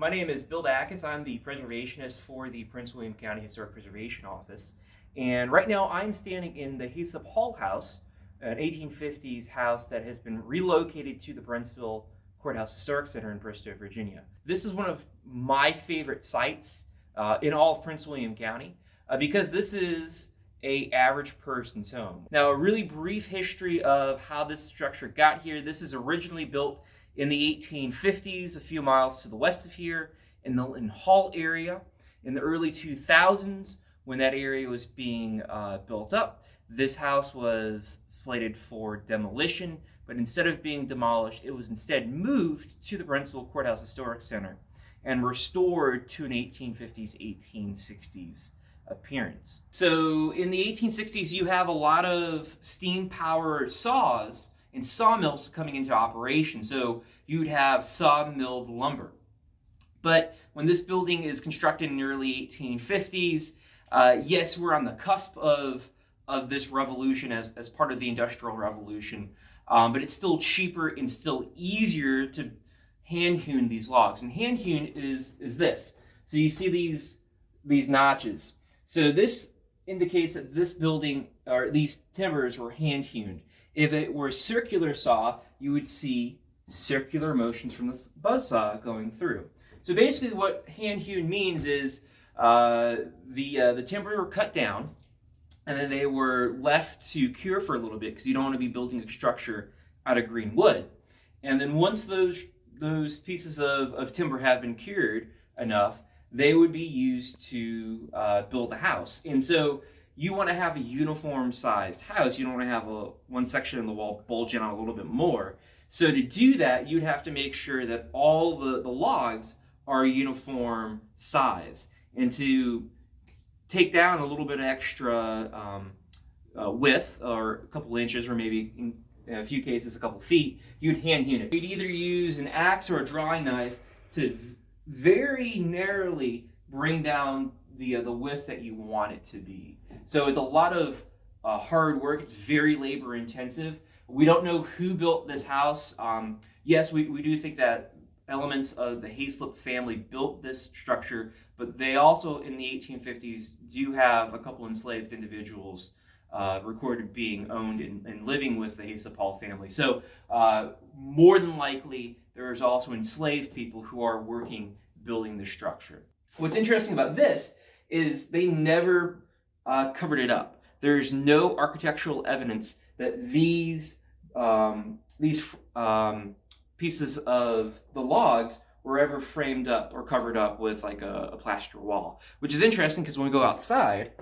my name is Bill Backus. I'm the preservationist for the Prince William County Historic Preservation Office. And right now I'm standing in the Haslip Hall House, an 1850s house that has been relocated to the Brentsville Courthouse Historic Center in Bristow, Virginia. This is one of my favorite sites in all of Prince William County because this is a average person's home. Now, a really brief history of how this structure got here. This is originally built in the 1850s, a few miles to the west of here, in the Hall area. In the early 2000s, when that area was being built up, this house was slated for demolition, but instead of being demolished, it was instead moved to the Brentsville Courthouse Historic Center and restored to an 1850s, 1860s appearance. So in the 1860s, you have a lot of steam-powered saws and sawmills coming into operation. So you'd have sawmilled lumber. But when this building is constructed in the early 1850s, yes, we're on the cusp of this revolution as part of the Industrial Revolution, but it's still cheaper and still easier to hand-hewn these logs. And hand-hewn is this. So you see these notches. So this indicates that this building, or these timbers, were hand-hewn. If it were a circular saw, you would see circular motions from the buzzsaw going through. So basically what hand-hewn means is the timber were cut down, and then they were left to cure for a little bit because you don't want to be building a structure out of green wood. And then once those pieces of timber have been cured enough, they would be used to build a house. And so you want to have a uniform sized house. You don't want to have one section of the wall bulging out a little bit more. So to do that, you'd have to make sure that all the logs are uniform size. And to take down a little bit extra width, or a couple inches, or maybe in a few cases a couple feet, you'd hand hewn it. You'd either use an axe or a drawing knife to very narrowly bring down the width that you want it to be. So it's a lot of hard work. It's very labor intensive. We don't know who built this house. Yes, we do think that elements of the Haslip family built this structure, but they also in the 1850s do have a couple enslaved individuals recorded being owned and living with the Haslip Hall family. So more than likely, there's also enslaved people who are working building the structure. What's interesting about this is they never covered it up. There's no architectural evidence that these pieces of the logs were ever framed up or covered up with like a plaster wall, which is interesting because when we go outside,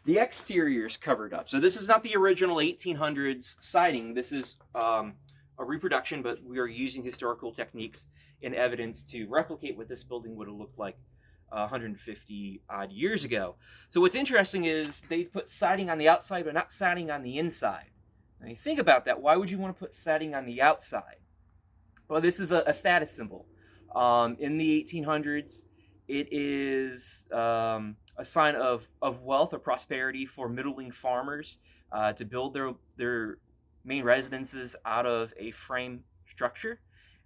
the exterior is covered up. So this is not the original 1800s siding. This is a reproduction, but we are using historical techniques and evidence to replicate what this building would have looked like 150 odd years ago. So what's interesting is they put siding on the outside, but not siding on the inside. When you think about that, why would you want to put siding on the outside? Well, this is a status symbol. In the 1800s, it is a sign of wealth or prosperity for middling farmers to build their main residences out of a frame structure.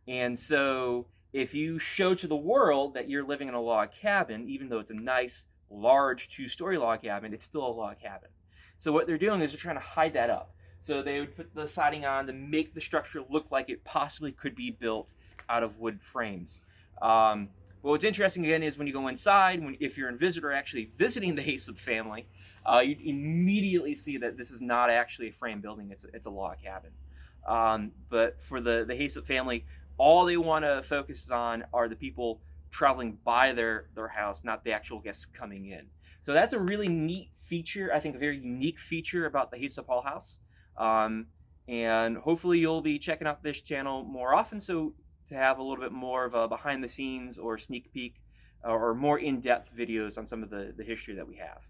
And so if you show to the world that you're living in a log cabin, even though it's a nice, large 2-story log cabin, it's still a log cabin. So what they're doing is they're trying to hide that up. So they would put the siding on to make the structure look like it possibly could be built out of wood frames. But what's interesting again is when you go inside, if you're a visitor actually visiting the Haslip family, you immediately see that this is not actually a frame building, it's a log cabin. But for the Haslip family, all they want to focus on are the people traveling by their house, not the actual guests coming in. So that's a really neat feature, I think a very unique feature about the Haslip Hall House. And hopefully you'll be checking out this channel more often so to have a little bit more of a behind the scenes or sneak peek or more in-depth videos on some of the history that we have.